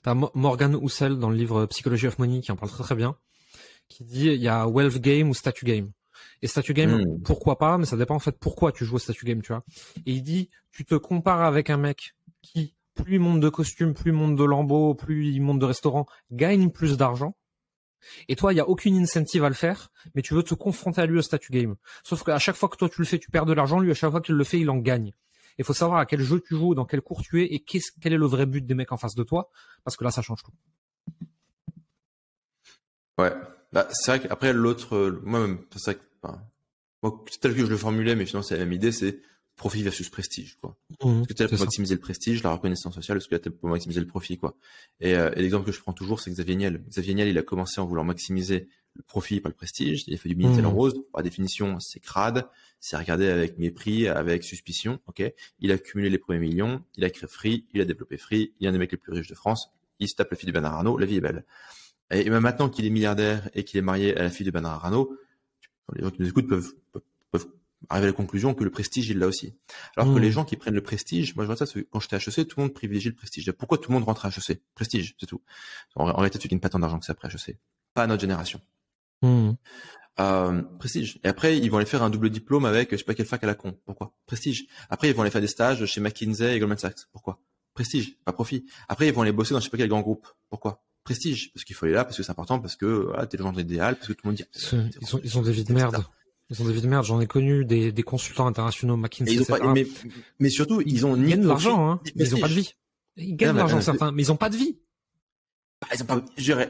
T'as Morgan Housel dans le livre Psychology of Money qui en parle très très bien, qui dit il y a wealth game ou statue game. Et statue game, pourquoi pas, mais ça dépend en fait pourquoi tu joues au statue game, tu vois. Et il dit, tu te compares avec un mec qui, plus il monte de costumes, plus il monte de lambeaux, plus il monte de restaurants, gagne plus d'argent. Et toi, il y a aucune incentive à le faire, mais tu veux te confronter à lui au statue game. Sauf qu'à chaque fois que toi tu le fais, tu perds de l'argent, lui à chaque fois qu'il le fait, il en gagne. Il faut savoir à quel jeu tu joues, dans quel cours tu es, et quel est le vrai but des mecs en face de toi, parce que là, ça change tout. Ouais. Bah, c'est vrai qu'après, l'autre, moi-même, c'est vrai que, moi, tel que je le formulais, mais finalement, c'est la même idée, c'est profit versus prestige, quoi. Est-ce que tu es là pour maximiser le prestige, la reconnaissance sociale, est-ce que tu es là pour maximiser le profit, quoi. Et l'exemple que je prends toujours, c'est Xavier Niel. Xavier Niel, il a commencé en voulant maximiser le profit, pas le prestige. Il a fait du Minitel en rose. Par définition, c'est crade. C'est regardé avec mépris, avec suspicion, ok. Il a accumulé les premiers millions. Il a créé Free. Il a développé Free. Il est un des mecs les plus riches de France. Il se tape la fille de Bernard Arnault. La vie est belle. Et même maintenant qu'il est milliardaire et qu'il est marié à la fille de Bernard Arnault, les gens qui nous écoutent peuvent arriver à la conclusion que le prestige, il l'a aussi. Alors que les gens qui prennent le prestige, moi je vois ça, quand j'étais à HEC, tout le monde privilégie le prestige. Pourquoi tout le monde rentre à HEC? Prestige, c'est tout. En réalité, tu gagnes pas tant d'argent que ça après HEC. Pas à notre génération. Prestige. Et après, ils vont aller faire un double diplôme avec, je sais pas quelle fac à la con. Pourquoi? Prestige. Après, ils vont aller faire des stages chez McKinsey et Goldman Sachs. Pourquoi? Prestige, pas profit. Après, ils vont aller bosser dans je sais pas quel grand groupe. Pourquoi? Prestige. Parce qu'il faut aller là, parce que c'est important, parce que, voilà, t'es le genre idéal, parce que tout le monde dit. Ils ont des vies de merde. Ils ont des vies de merde. J'en ai connu des consultants internationaux, McKinsey, etc. Mais surtout, ils ont gagnent de l'argent, hein. Ils ont pas de vie. Ils gagnent de l'argent, certains, mais ils ont pas de vie.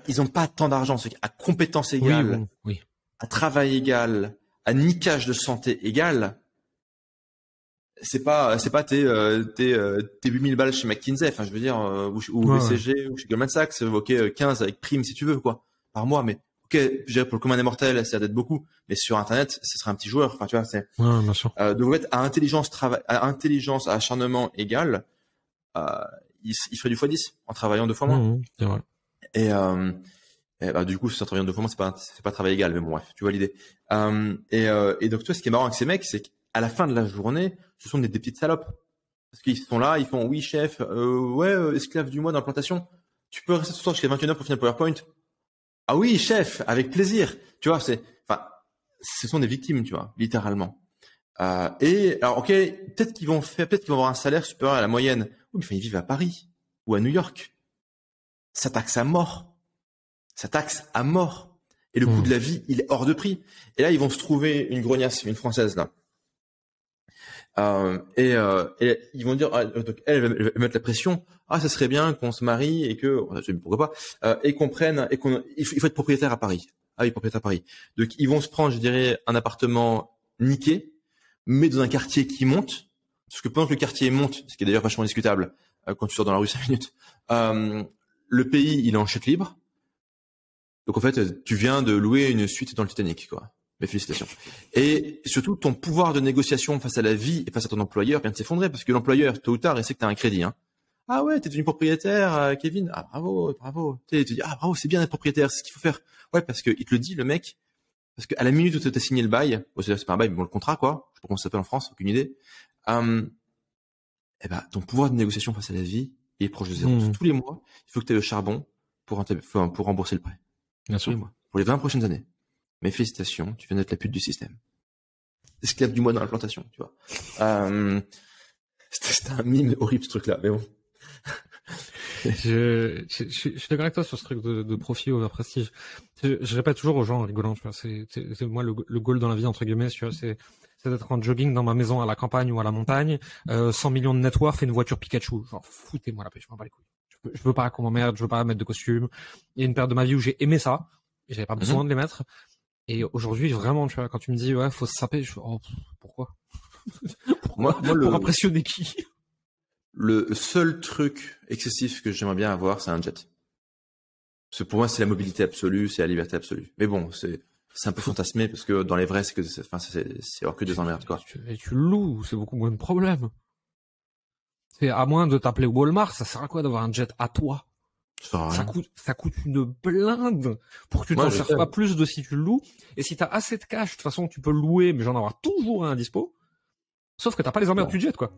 Ils ont pas tant d'argent. C'est qu'à compétence égale, à travail égal, à niquage de santé égal, c'est pas tes 8000 balles chez McKinsey, enfin, je veux dire, ou BCG, ou chez Goldman Sachs, ok, 15 avec prime si tu veux, quoi, par mois, mais ok, je dirais pour le commun des mortels, ça d'être beaucoup, mais sur Internet, ce serait un petit joueur, enfin, tu vois, c'est, bien sûr. donc, en fait, à intelligence, à acharnement égal, il ferait du x10 en travaillant 2 fois moins. C'est vrai. Et bah, du coup, si en travaillant 2 fois moins, c'est pas travail égal, mais bon, bref, tu vois l'idée. Et donc, toi, ce qui est marrant avec ces mecs, c'est qu'à la fin de la journée, ce sont des petites salopes. Parce qu'ils sont là, ils font, oui, chef, esclave du mois dans la plantation. Tu peux rester ce soir jusqu'à 21h pour finir le PowerPoint. Ah oui, chef, avec plaisir. Tu vois, ce sont des victimes, tu vois, littéralement. Et alors, ok, peut-être qu'ils vont avoir un salaire supérieur à la moyenne. Oui, mais enfin, ils vivent à Paris ou à New York. Ça taxe à mort. Et le coût de la vie, il est hors de prix. Et là, ils vont se trouver une grognasse, une française, là. Et ils vont dire, donc elle va mettre la pression. Ah, ça serait bien qu'on se marie et que, pourquoi pas, et qu'on prenne, il faut être propriétaire à Paris. Ah oui, propriétaire à Paris. Donc, ils vont se prendre, je dirais, un appartement niqué, mais dans un quartier qui monte. Parce que pendant que le quartier monte, ce qui est d'ailleurs vachement discutable, quand tu sors dans la rue 5 minutes, le pays, il est en chute libre. Donc, en fait, tu viens de louer une suite dans le Titanic, quoi. Mes félicitations. Et surtout, ton pouvoir de négociation face à la vie et face à ton employeur vient de s'effondrer parce que l'employeur, tôt ou tard, il sait que tu as un crédit, hein. Ah ouais, t'es devenu propriétaire, Kevin. Ah, bravo. Tu te dis, ah, bravo, c'est bien d'être propriétaire, c'est ce qu'il faut faire. Ouais, parce que il te le dit, le mec, parce qu'à la minute où tu as signé le bail, c'est pas un bail, mais bon, le contrat, quoi. Je sais pas comment ça s'appelle en France, aucune idée. Eh ben, ton pouvoir de négociation face à la vie est proche de zéro. Tous les mois, il faut que tu aies le charbon pour rembourser le prêt. Bien sûr. Tous les mois. Pour les 20 prochaines années. Mais félicitations, tu viens d'être la pute du système. Esclave du mois dans la plantation, tu vois. C'était un mime horrible, ce truc-là, mais bon. Je suis d'accord avec toi sur ce truc de profit over prestige. Je répète toujours aux gens en rigolant, tu vois, c'est moi le goal dans la vie, entre guillemets, tu vois, c'est d'être en jogging dans ma maison à la campagne ou à la montagne, 100 millions de net worth et une voiture Pikachu. Genre, foutez-moi la paix, je m'en bats les couilles. Je veux pas qu'on m'emmerde, je veux pas mettre de costume. Il y a une période de ma vie où j'ai aimé ça, et j'avais pas besoin de les mettre. Et aujourd'hui, vraiment, tu vois, quand tu me dis, ouais, faut se saper, pourquoi? Pourquoi? Moi, pour impressionner qui? Le seul truc excessif que j'aimerais bien avoir, c'est un jet. Parce que pour moi, c'est la mobilité absolue, c'est la liberté absolue. Mais bon, c'est un peu fantasmé parce que dans les vrais, c'est hors que des emmerdes, quoi. Et tu loues, c'est beaucoup moins de problème. C'est à moins de t'appeler Walmart, ça sert à quoi d'avoir un jet à toi? Ça coûte une blinde pour que tu t'en serves pas plus de si tu le loues. Et si t'as assez de cash, de toute façon, tu peux le louer, mais j'en avoir toujours un à dispo. Sauf que t'as pas les emmerdes du jet, quoi.